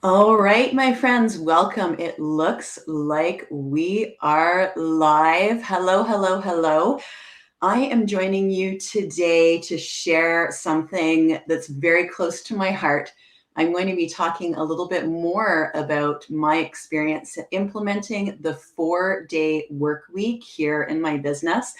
All right, my friends, welcome. It looks like we are live. Hello, hello, hello. I am joining you today to share something that's very close to my heart. I'm going to be talking a little bit more about my experience implementing the 4-day work week here in my business.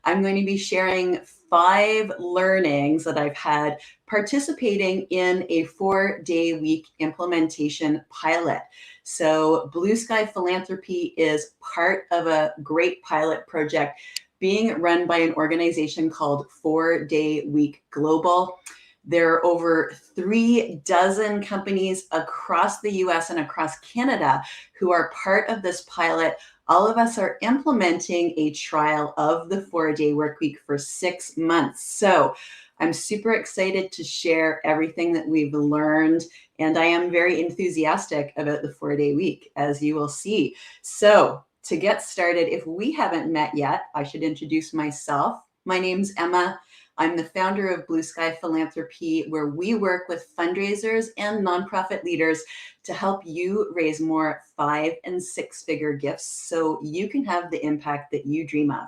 I'm going to be sharing 5 learnings that I've had participating in a 4-day week implementation pilot. So, Blue Sky Philanthropy is part of a great pilot project being run by an organization called 4-Day Week Global. There are over 36 companies across the US and across Canada who are part of this pilot. All of us are implementing a trial of the 4-day work week for 6 months. So I'm super excited to share everything that we've learned, and I am very enthusiastic about the 4-day week, as you will see. So to get started, if we haven't met yet, I should introduce myself. My name's Emma. I'm the founder of Blue Sky Philanthropy, where we work with fundraisers and nonprofit leaders to help you raise more 5- and 6-figure gifts so you can have the impact that you dream of.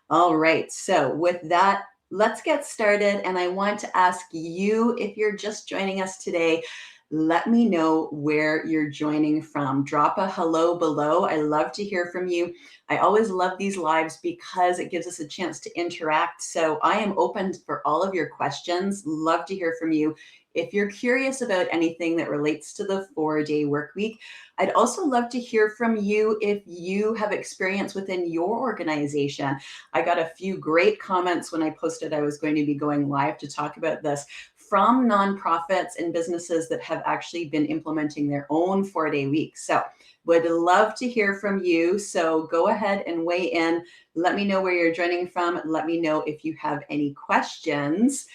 All right, so with that, let's get started. And I want to ask you, if you're just joining us today, let me know where you're joining from. Drop a hello below. I love to hear from you. I always love these lives because it gives us a chance to interact. So I am open for all of your questions. Love to hear from you. If you're curious about anything that relates to the 4-day work week, I'd also love to hear from you if you have experience within your organization. I got a few great comments when I posted I was going to be going live to talk about this from nonprofits and businesses that have actually been implementing their own 4-day week. So would love to hear from you. So go ahead and weigh in. Let me know where you're joining from. Let me know if you have any questions.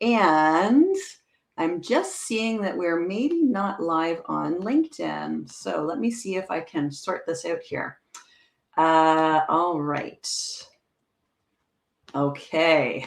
And I'm just seeing that we're maybe not live on LinkedIn. So let me see if I can sort this out here. All right. Okay.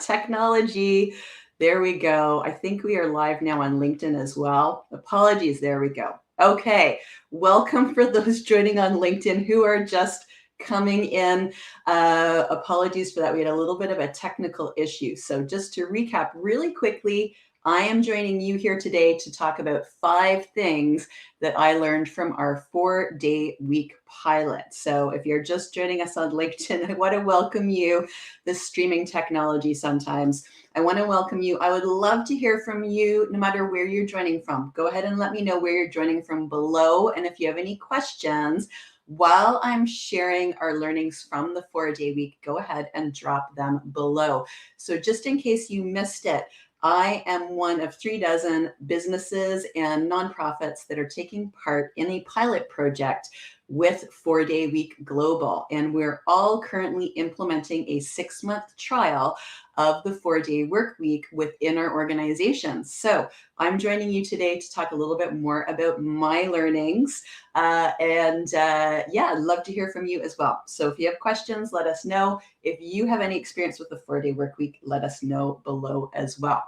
Technology. There we go. I think we are live now on LinkedIn as well. Apologies. There we go. Okay. Welcome for those joining on LinkedIn who are just coming in. Apologies for that. We had a little bit of a technical issue. So just to recap really quickly, I am joining you here today to talk about 5 things that I learned from our 4-day week pilot. So if you're just joining us on LinkedIn, I want to welcome you. This streaming technology sometimes. I want to welcome you. I would love to hear from you no matter where you're joining from. Go ahead and let me know where you're joining from below. And if you have any questions, while I'm sharing our learnings from the 4-day week, go ahead and drop them below. So just in case you missed it, I am one of 36 businesses and nonprofits that are taking part in a pilot project with 4-day week global. And we're all currently implementing a 6-month trial of the 4-day work week within our organization. So I'm joining you today to talk a little bit more about my learnings. I'd love to hear from you as well. So if you have questions, let us know. If you have any experience with the 4-day work week, let us know below as well.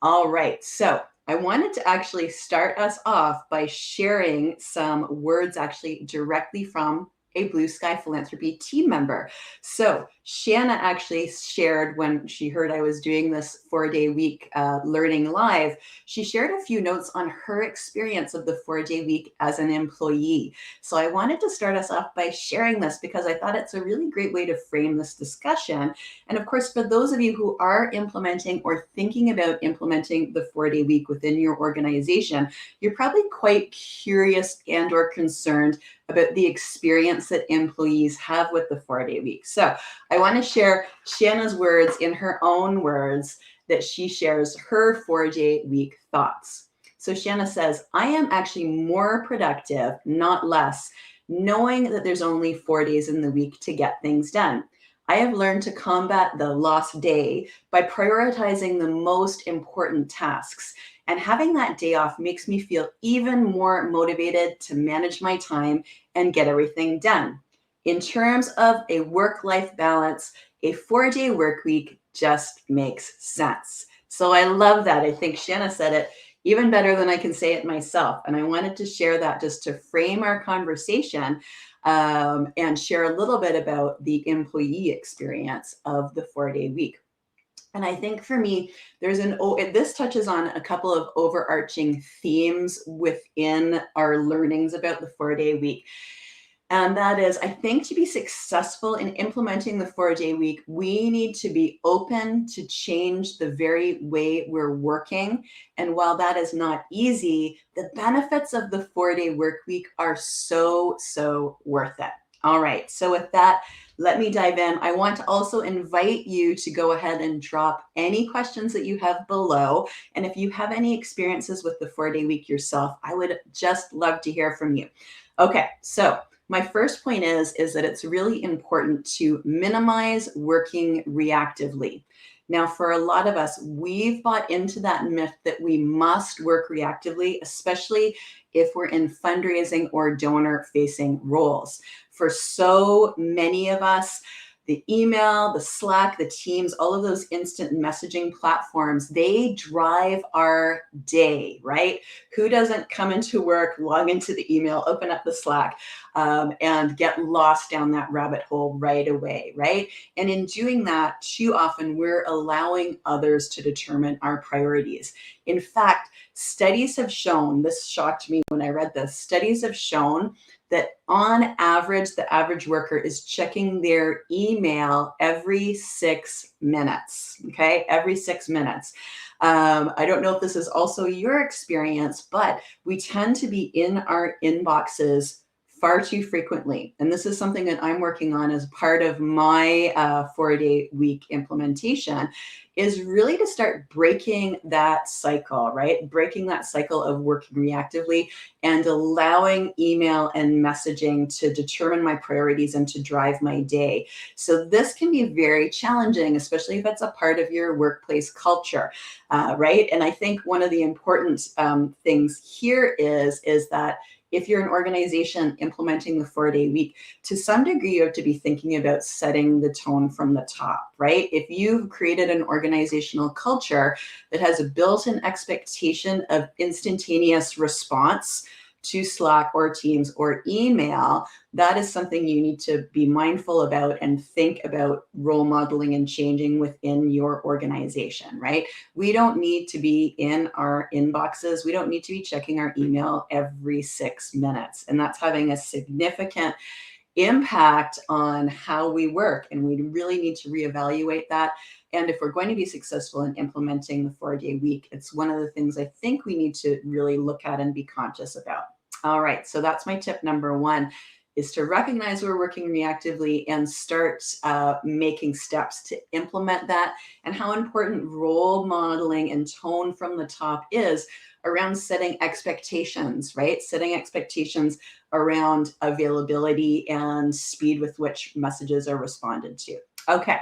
All right. So I wanted to actually start us off by sharing some words actually directly from a Blue Sky Philanthropy team member. So Shanna actually shared when she heard I was doing this 4-day week learning live, she shared a few notes on her experience of the 4-day week as an employee. So I wanted to start us off by sharing this because I thought it's a really great way to frame this discussion. And of course, for those of you who are implementing or thinking about implementing the 4-day week within your organization, you're probably quite curious and or concerned about the experience that employees have with the 4-day week. So I want to share Shanna's words in her own words that she shares her 4-day week thoughts. So Shanna says, I am actually more productive, not less, knowing that there's only 4 days in the week to get things done. I have learned to combat the lost day by prioritizing the most important tasks. And having that day off makes me feel even more motivated to manage my time and get everything done. In terms of a work-life balance, a 4-day work week just makes sense. So I love that. I think Shanna said it. even better than I can say it myself. And I wanted to share that just to frame our conversation, and share a little bit about the employee experience of the 4-day week. And I think for me, this touches on a couple of overarching themes within our learnings about the 4-day week. And that is, I think to be successful in implementing the 4-day week, we need to be open to change the very way we're working. And while that is not easy, the benefits of the 4-day work week are so, so worth it. All right. So with that, let me dive in. I want to also invite you to go ahead and drop any questions that you have below. And if you have any experiences with the 4-day week yourself, I would just love to hear from you. Okay. So my first point is that it's really important to minimize working reactively. Now, for a lot of us, we've bought into that myth that we must work reactively, especially if we're in fundraising or donor-facing roles. For so many of us, the email, the Slack, the Teams, all of those instant messaging platforms, they drive our day, right? Who doesn't come into work, log into the email, open up the Slack, and get lost down that rabbit hole right away, right? And in doing that, too often we're allowing others to determine our priorities. In fact, studies have shown, this shocked me when I read this, studies have shown that on average, the average worker is checking their email every 6 minutes, okay? Every 6 minutes. I don't know if this is also your experience, but we tend to be in our inboxes far too frequently. And this is something that I'm working on as part of my 4-day week implementation, is really to start breaking that cycle, right? Breaking that cycle of working reactively and allowing email and messaging to determine my priorities and to drive my day. So this can be very challenging, especially if it's a part of your workplace culture, right? And I think one of the important things here is that if you're an organization implementing the 4-day week, to some degree, you have to be thinking about setting the tone from the top, right? If you've created an organizational culture that has a built-in expectation of instantaneous response to Slack or Teams or email, that is something you need to be mindful about and think about role modeling and changing within your organization, right? We don't need to be in our inboxes. We don't need to be checking our email every 6 minutes. And that's having a significant impact on how we work. And we really need to reevaluate that. And if we're going to be successful in implementing the 4-day week, it's one of the things I think we need to really look at and be conscious about. All right, so that's my tip number one, is to recognize we're working reactively and start making steps to implement that, and how important role modeling and tone from the top is around setting expectations, right? Setting expectations around availability and speed with which messages are responded to. Okay.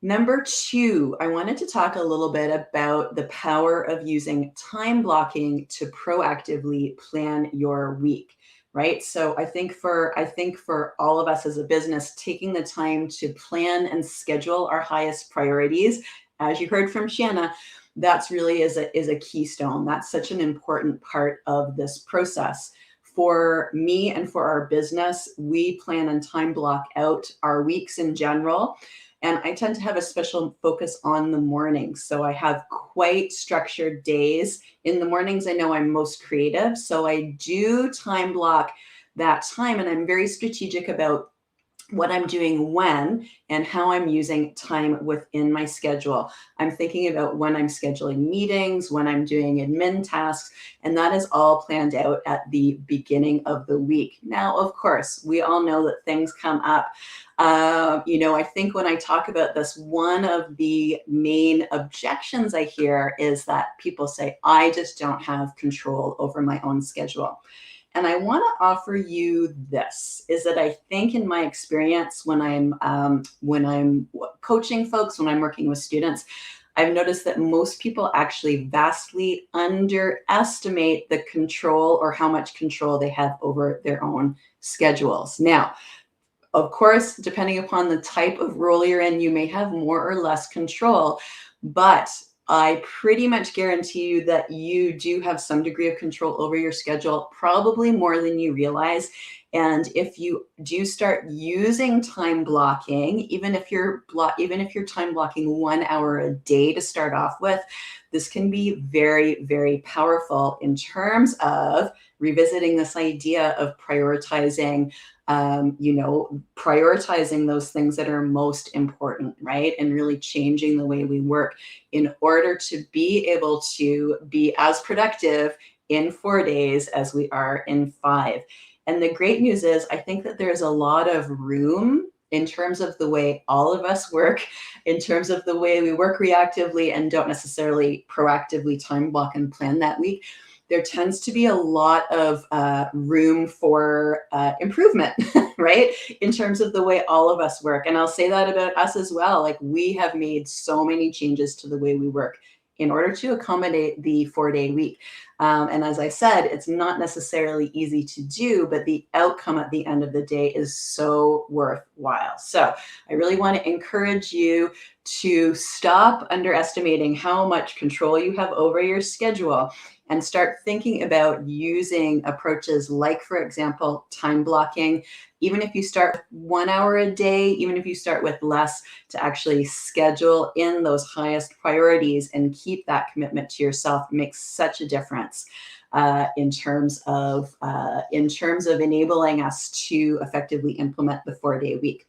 Number two, I wanted to talk a little bit about the power of using time blocking to proactively plan your week, right? So I think for all of us as a business, taking the time to plan and schedule our highest priorities, as you heard from Shanna, that's really is a keystone. That's such an important part of this process. For me and for our business, we plan and time block out our weeks in general. And I tend to have a special focus on the mornings. So I have quite structured days. In the mornings, I know I'm most creative. So I do time block that time, and I'm very strategic about what I'm doing when and how I'm using time within my schedule. I'm thinking about when I'm scheduling meetings, when I'm doing admin tasks, and that is all planned out at the beginning of the week. Now, of course, we all know that things come up. I think when I talk about this, one of the main objections I hear is that people say, I just don't have control over my own schedule. And I want to offer you this, is that I think in my experience when I'm coaching folks, when I'm working with students, I've noticed that most people actually vastly underestimate the control or how much control they have over their own schedules. Now, of course, depending upon the type of role you're in, you may have more or less control, but I pretty much guarantee you that you do have some degree of control over your schedule, probably more than you realize. And if you do start using time blocking, even if you're time blocking 1 hour a day to start off with, this can be very, very powerful in terms of revisiting this idea of prioritizing, prioritizing those things that are most important, right? And really changing the way we work in order to be able to be as productive in 4 days as we are in 5. And the great news is, I think that there's a lot of room in terms of the way all of us work, in terms of the way we work reactively and don't necessarily proactively time block and plan that week. There tends to be a lot of room for improvement, right? In terms of the way all of us work. And I'll say that about us as well. Like, we have made so many changes to the way we work in order to accommodate the 4-day week. And as I said, it's not necessarily easy to do, but the outcome at the end of the day is so worthwhile. So I really want to encourage you to stop underestimating how much control you have over your schedule and start thinking about using approaches like, for example, time blocking. Even if you start with 1 hour a day, even if you start with less, to actually schedule in those highest priorities and keep that commitment to yourself makes such a difference in terms of enabling us to effectively implement the 4-day week.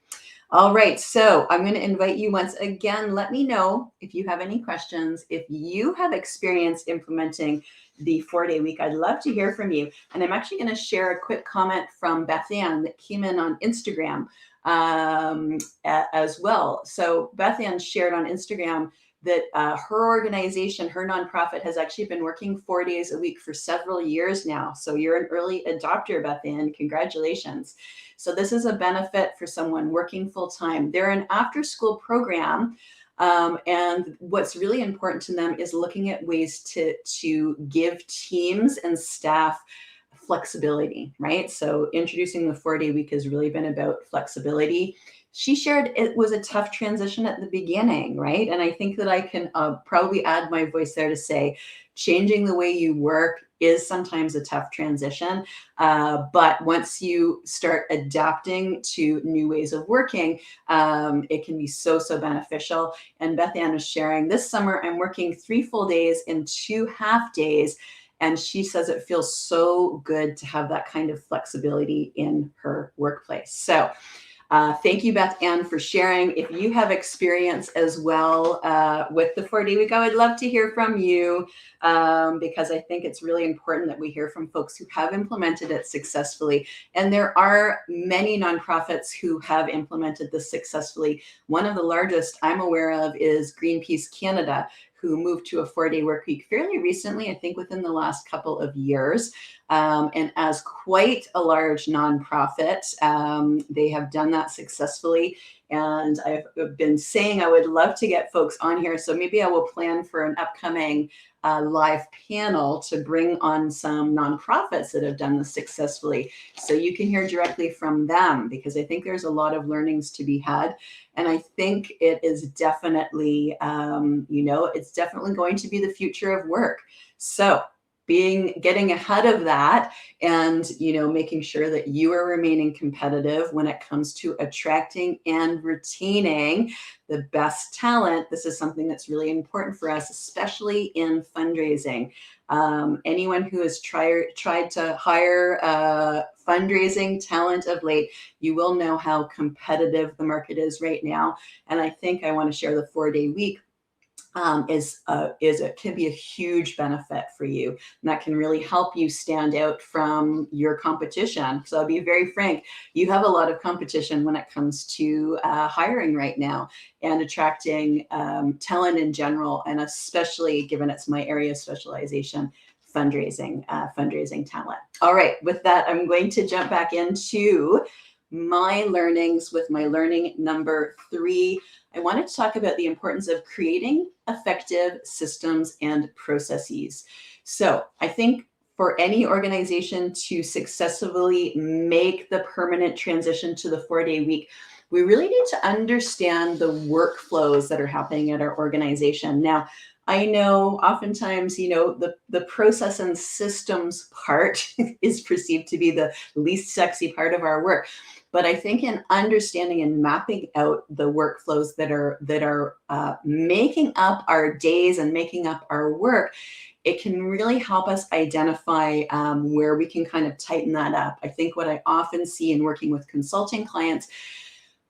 All right, so I'm going to invite you once again. Let me know if you have any questions. If you have experience implementing the 4-day week, I'd love to hear from you. And I'm actually going to share a quick comment from Beth Ann that came in on Instagram as well. So Beth Ann shared on Instagram that her organization, her nonprofit, has actually been working 4 days a week for several years now. So you're an early adopter, Beth Ann. Congratulations. So this is a benefit for someone working full time. They're an after-school program. And what's really important to them is looking at ways to give teams and staff flexibility, right? So introducing the 4-day week has really been about flexibility. She shared it was a tough transition at the beginning, right? And I think that I can probably add my voice there to say changing the way you work is sometimes a tough transition. But once you start adapting to new ways of working, it can be so, so beneficial. And Beth Ann was sharing, this summer, I'm working 3 full days and 2 half days. And she says it feels so good to have that kind of flexibility in her workplace. So thank you, Beth Ann, for sharing. If you have experience as well with the 4-day week, I would love to hear from you because I think it's really important that we hear from folks who have implemented it successfully. And there are many nonprofits who have implemented this successfully. One of the largest I'm aware of is Greenpeace Canada, who moved to a 4-day work week fairly recently, I think within the last couple of years. And as quite a large nonprofit, they have done that successfully. And I've been saying I would love to get folks on here. So maybe I will plan for an upcoming live panel to bring on some nonprofits that have done this successfully, so you can hear directly from them, because I think there's a lot of learnings to be had. And I think it is definitely, it's definitely going to be the future of work. So getting ahead of that and, making sure that you are remaining competitive when it comes to attracting and retaining the best talent. This is something that's really important for us, especially in fundraising. Anyone who has tried to hire fundraising talent of late, you will know how competitive the market is right now. And I think I want to share the 4-day week it can be a huge benefit for you, and that can really help you stand out from your competition. So I'll be very frank, you have a lot of competition when it comes to hiring right now and attracting talent in general, and especially given it's my area of specialization, fundraising talent. All right, with that, I'm going to jump back into my learnings with my learning number 3. I wanted to talk about the importance of creating effective systems and processes. So I think for any organization to successfully make the permanent transition to the 4-day week, we really need to understand the workflows that are happening at our organization. Now, I know oftentimes, the process and systems part is perceived to be the least sexy part of our work. But I think in understanding and mapping out the workflows that are making up our days and making up our work, it can really help us identify where we can kind of tighten that up. I think what I often see in working with consulting clients,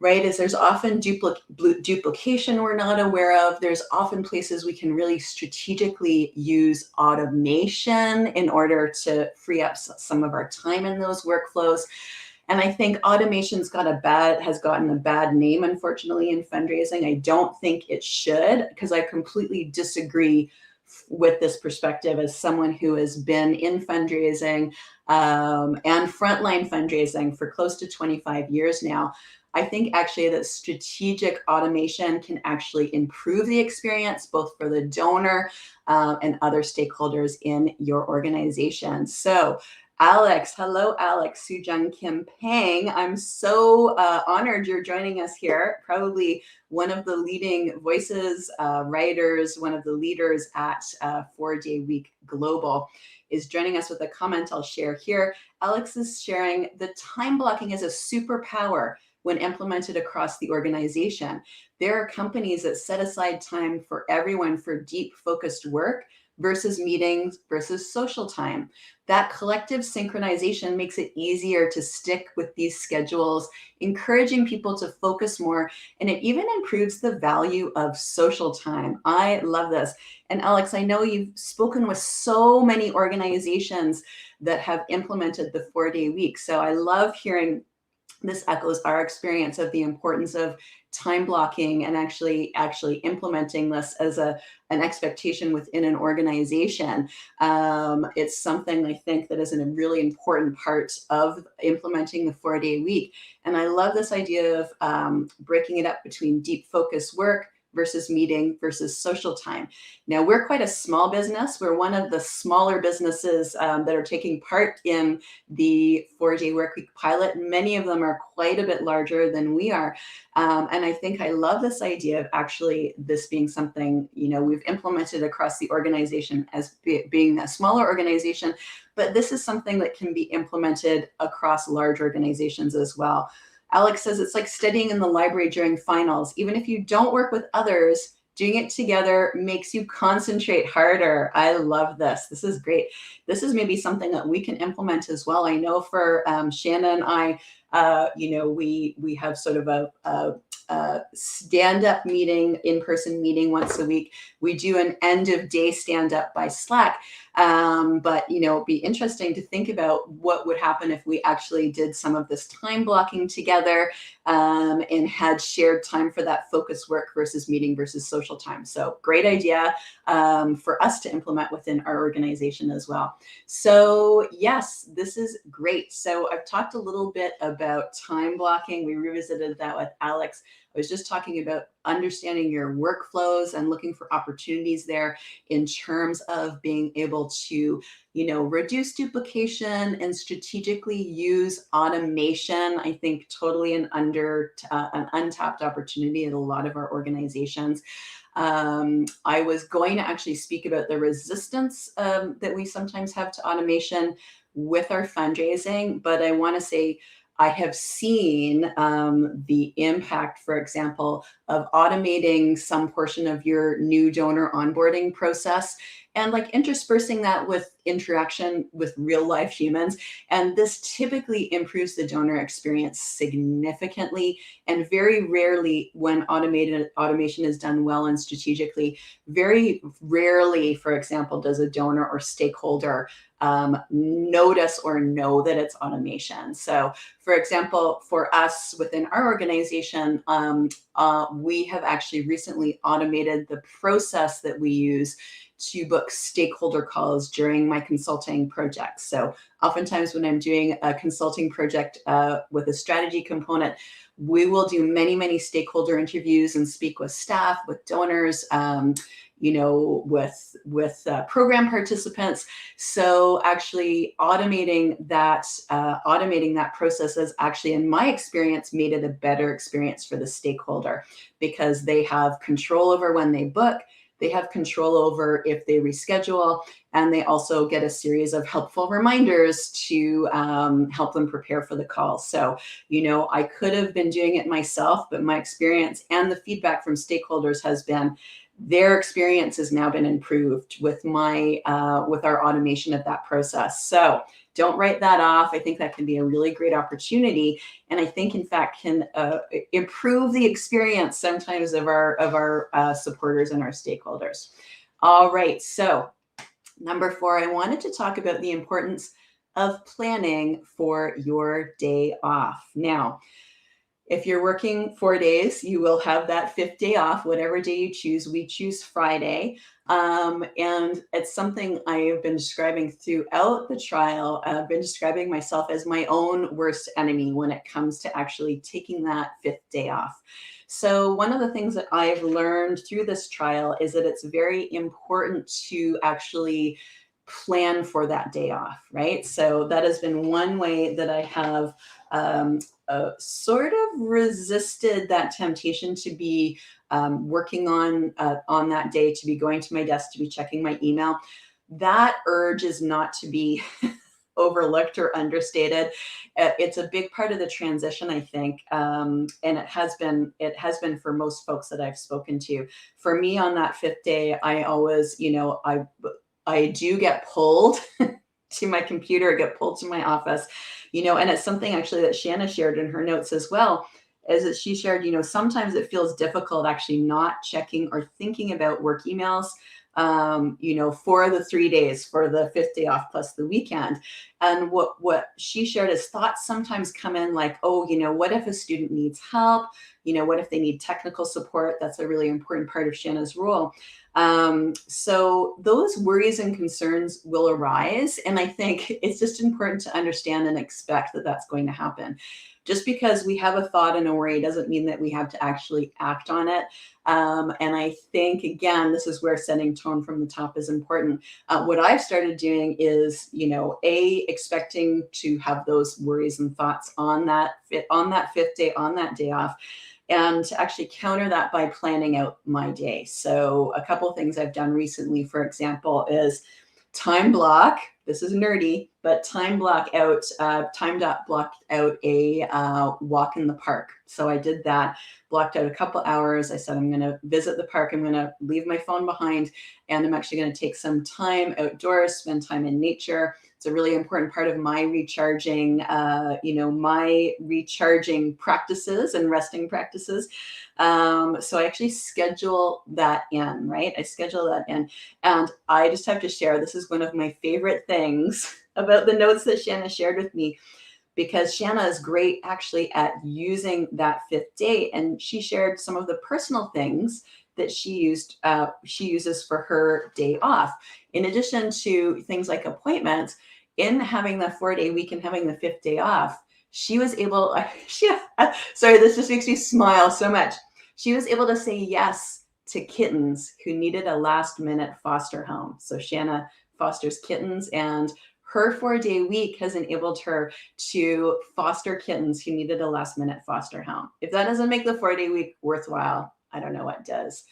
right, is there's often duplication we're not aware of. There's often places we can really strategically use automation in order to free up some of our time in those workflows. And I think automation's has gotten a bad name, unfortunately, in fundraising. I don't think it should, because I completely disagree with this perspective as someone who has been in fundraising and frontline fundraising for close to 25 years now. I think actually that strategic automation can actually improve the experience both for the donor and other stakeholders in your organization. So Alex, hello, Alex, Sujung Kim Pang. I'm so honored you're joining us here. Probably one of the leading voices, writers, one of the leaders at 4-Day Week Global is joining us with a comment I'll share here. Alex is sharing the time blocking is a superpower when implemented across the organization. There are companies that set aside time for everyone for deep focused work versus meetings versus social time. That collective synchronization makes it easier to stick with these schedules, encouraging people to focus more, and it even improves the value of social time. I love this. And Alex, I know you've spoken with so many organizations that have implemented the 4-day week. So I love hearing this echoes our experience of the importance of time blocking and actually implementing this as an expectation within an organization. It's something I think that is a really important part of implementing the 4-day week. And I love this idea of breaking it up between deep focus work versus meeting versus social time. Now, we're quite a small business. We're one of the smaller businesses that are taking part in the 4-day workweek pilot. Many of them are quite a bit larger than we are. And I think I love this idea of actually this being something, we've implemented across the organization as being a smaller organization, but this is something that can be implemented across large organizations as well. Alex says it's like studying in the library during finals. Even if you don't work with others, doing it together makes you concentrate harder. I love this. This is great. This is maybe something that we can implement as well. I know for Shanna and I, we have sort of a stand-up meeting, in-person meeting once a week. We do an end of day stand-up by Slack. But it'd be interesting to think about what would happen if we actually did some of this time blocking together and had shared time for that focus work versus meeting versus social time. So great idea for us to implement within our organization as well. So yes, this is great. So I've talked a little bit about time blocking. We revisited that with Alex. I was just talking about understanding your workflows and looking for opportunities there in terms of being able to, reduce duplication and strategically use automation. I think totally an untapped opportunity in a lot of our organizations. I was going to actually speak about the resistance that we sometimes have to automation with our fundraising, but I want to say I have seen the impact, for example, of automating some portion of your new donor onboarding process and like interspersing that with interaction with real life humans. And this typically improves the donor experience significantly. And very rarely when automation is done well and strategically, very rarely, for example, does a donor or stakeholder notice or know that it's automation. So for example, for us within our organization, we have actually recently automated the process that we use to book stakeholder calls during my consulting projects. So oftentimes when I'm doing a consulting project with a strategy component, we will do many, many stakeholder interviews and speak with staff, with donors, with program participants. So actually automating that process has actually, in my experience, made it a better experience for the stakeholder because they have control over when they book. They have control over if they reschedule, and they also get a series of helpful reminders to help them prepare for the call. So, I could have been doing it myself, but my experience and the feedback from stakeholders has been their experience has now been improved with with our automation of that process. So don't write that off. I think that can be a really great opportunity, and I think, in fact, can improve the experience sometimes of our supporters and our stakeholders. All right, so number 4, I wanted to talk about the importance of planning for your day off. Now, if you're working 4 days, you will have that 5th day off, whatever day you choose. We choose Friday. And it's something I have been describing throughout the trial. I've been describing myself as my own worst enemy when it comes to actually taking that 5th day off. So one of the things that I've learned through this trial is that it's very important to actually plan for that day off, right? So that has been one way that I have sort of resisted that temptation to be working on that day, to be going to my desk, to be checking my email. That urge is not to be overlooked or understated. It's a big part of the transition, I think, and it has been for most folks that I've spoken to. For me, on that 5th day, I always, I do get pulled to my computer, get pulled to my office, and it's something actually that Shanna shared in her notes as well, is that she shared, sometimes it feels difficult actually not checking or thinking about work emails, for the 3 days, for the 5th day off plus the weekend. And what she shared is thoughts sometimes come in like, oh, what if a student needs help? What if they need technical support? That's a really important part of Shanna's role. So those worries and concerns will arise. And I think it's just important to understand and expect that that's going to happen. Just because we have a thought and a worry doesn't mean that we have to actually act on it. And I think, again, this is where setting tone from the top is important. What I've started doing is, expecting to have those worries and thoughts on that 5th day, on that day off, and to actually counter that by planning out my day. So a couple of things I've done recently, for example, is time block. This is nerdy, but time block out a walk in the park. So I did that, blocked out a couple hours. I said, I'm going to visit the park. I'm going to leave my phone behind, and I'm actually going to take some time outdoors, spend time in nature. It's a really important part of my recharging, practices and resting practices. So I actually schedule that in, right? I schedule that in. And I just have to share, this is one of my favorite things about the notes that Shanna shared with me, because Shanna is great actually at using that 5th day. And she shared some of the personal things that she uses for her day off. In addition to things like appointments, in having the 4-day week and having the 5th day off, she was able, sorry, this just makes me smile so much. She was able to say yes to kittens who needed a last-minute foster home. So Shanna fosters kittens, and her 4-day week has enabled her to foster kittens who needed a last-minute foster home. If that doesn't make the 4-day week worthwhile, I don't know what does.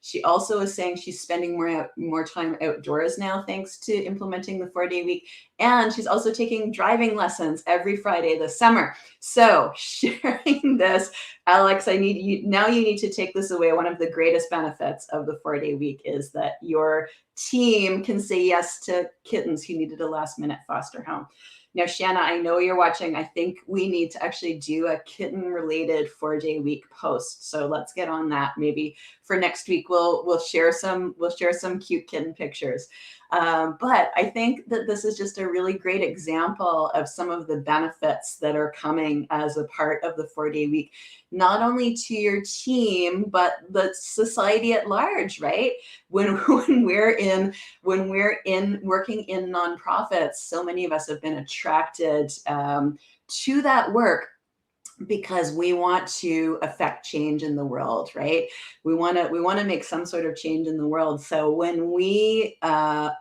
She also is saying she's spending more time outdoors now, thanks to implementing the 4-day week. And she's also taking driving lessons every Friday this summer. So sharing this, Alex, I need you, now you need to take this away. One of the greatest benefits of the 4-day week is that your team can say yes to kittens who needed a last-minute foster home. Now, Shanna, I know you're watching. I think we need to actually do a kitten-related 4-day week post. So let's get on that. Maybe for next week, we'll share some cute kitten pictures. But I think that this is just a really great example of some of the benefits that are coming as a part of the 4-day week, not only to your team, but the society at large, right? When we're in working in nonprofits, so many of us have been attracted to that work because we want to affect change in the world, right? We want to make some sort of change in the world. So when we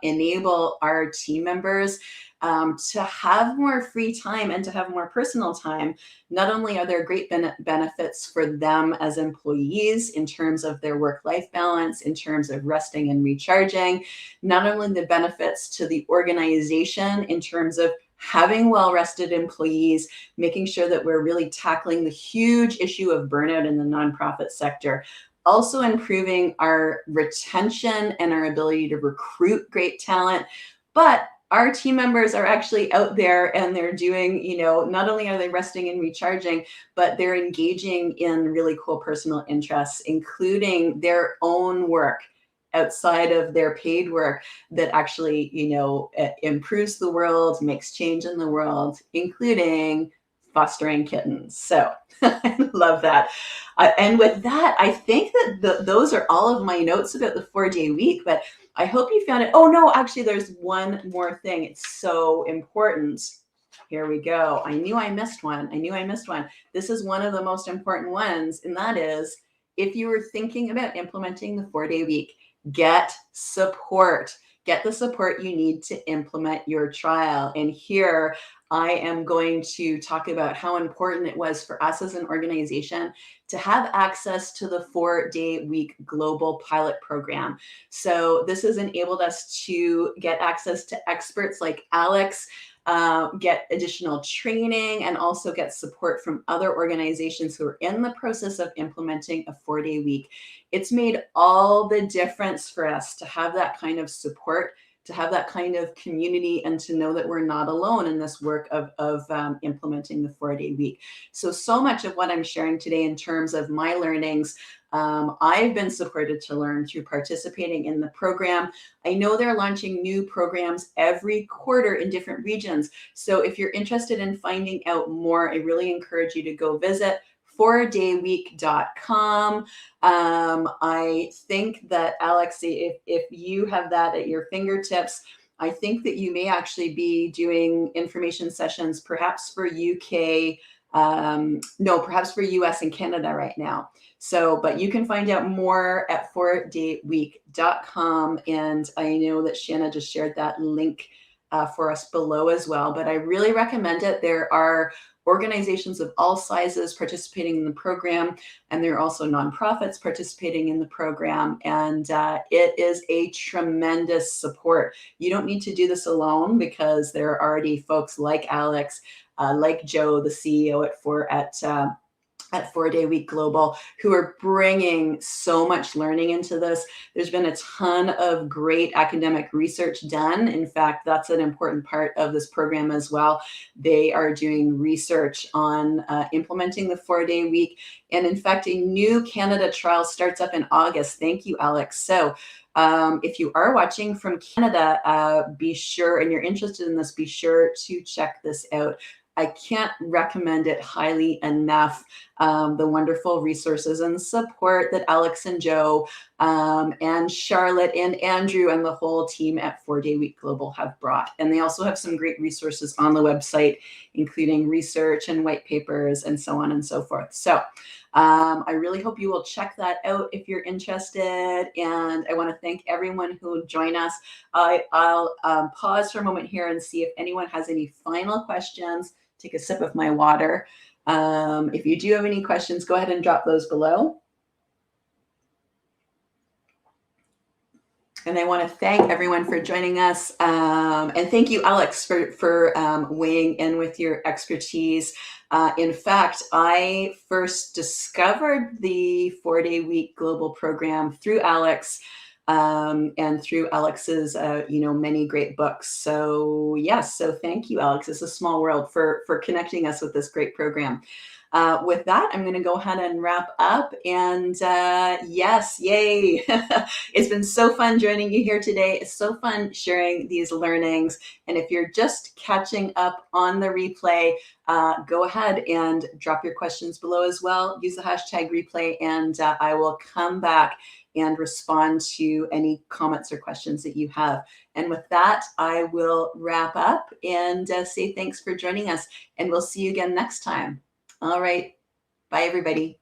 enable our team members to have more free time and to have more personal time, not only are there great benefits for them as employees in terms of their work-life balance, in terms of resting and recharging, not only the benefits to the organization in terms of having well-rested employees, making sure that we're really tackling the huge issue of burnout in the nonprofit sector, also improving our retention and our ability to recruit great talent. But our team members are actually out there and they're doing, not only are they resting and recharging, but they're engaging in really cool personal interests, including their own work outside of their paid work that actually, improves the world, makes change in the world, including fostering kittens. So I love that. And with that, I think that those are all of my notes about the 4-day week, but I hope you found it. Oh no, actually there's one more thing. It's so important. Here we go. I knew I missed one. This is one of the most important ones. And that is, if you were thinking about implementing the 4-day week, get support. Get the support you need to implement your trial. And here I am going to talk about how important it was for us as an organization to have access to the 4-day week global pilot program. So this has enabled us to get access to experts like Alex, get additional training, and also get support from other organizations who are in the process of implementing a 4-day week. It's made all the difference for us to have that kind of support, to have that kind of community, and to know that we're not alone in this work of implementing the 4-day week. So much of what I'm sharing today in terms of my learnings, I've been supported to learn through participating in the program. I know they're launching new programs every quarter in different regions. So if you're interested in finding out more, I really encourage you to go visit 4dayweek.com. I think that, Alex, if you have that at your fingertips, I think that you may actually be doing information sessions, perhaps for UK, no, perhaps for US and Canada right now. So, but you can find out more at 4dayweek.com. And I know that Shanna just shared that link for us below as well, but I really recommend it. There are organizations of all sizes participating in the program, and there are also nonprofits participating in the program, and it is a tremendous support. You don't need to do this alone, because there are already folks like Alex, like Joe, the CEO at 4-Day Week Global, who are bringing so much learning into this. There's been a ton of great academic research done. In fact, that's an important part of this program as well. They are doing research on implementing the 4-day week. And in fact, a new Canada trial starts up in August. Thank you, Alex. So if you are watching from Canada, be sure, and you're interested in this, be sure to check this out. I can't recommend it highly enough. The wonderful resources and support that Alex and Joe and Charlotte and Andrew and the whole team at 4-Day Week Global have brought. And they also have some great resources on the website, including research and white papers and so on and so forth. So I really hope you will check that out if you're interested. And I want to thank everyone who will join us. I'll pause for a moment here and see if anyone has any final questions. Take a sip of my water. If you do have any questions, go ahead and drop those below. And I want to thank everyone for joining us. And thank you, Alex, for weighing in with your expertise. In fact, I first discovered the 4-Day Week Global Program through Alex, and through Alex's, many great books. So yes, so thank you, Alex. It's a small world for connecting us with this great program. With that, I'm going to go ahead and wrap up. And yes, yay. It's been so fun joining you here today. It's so fun sharing these learnings. And if you're just catching up on the replay, go ahead and drop your questions below as well. Use the hashtag replay, and I will come back and respond to any comments or questions that you have. And with that, I will wrap up and say thanks for joining us. And we'll see you again next time. All right. Bye, everybody.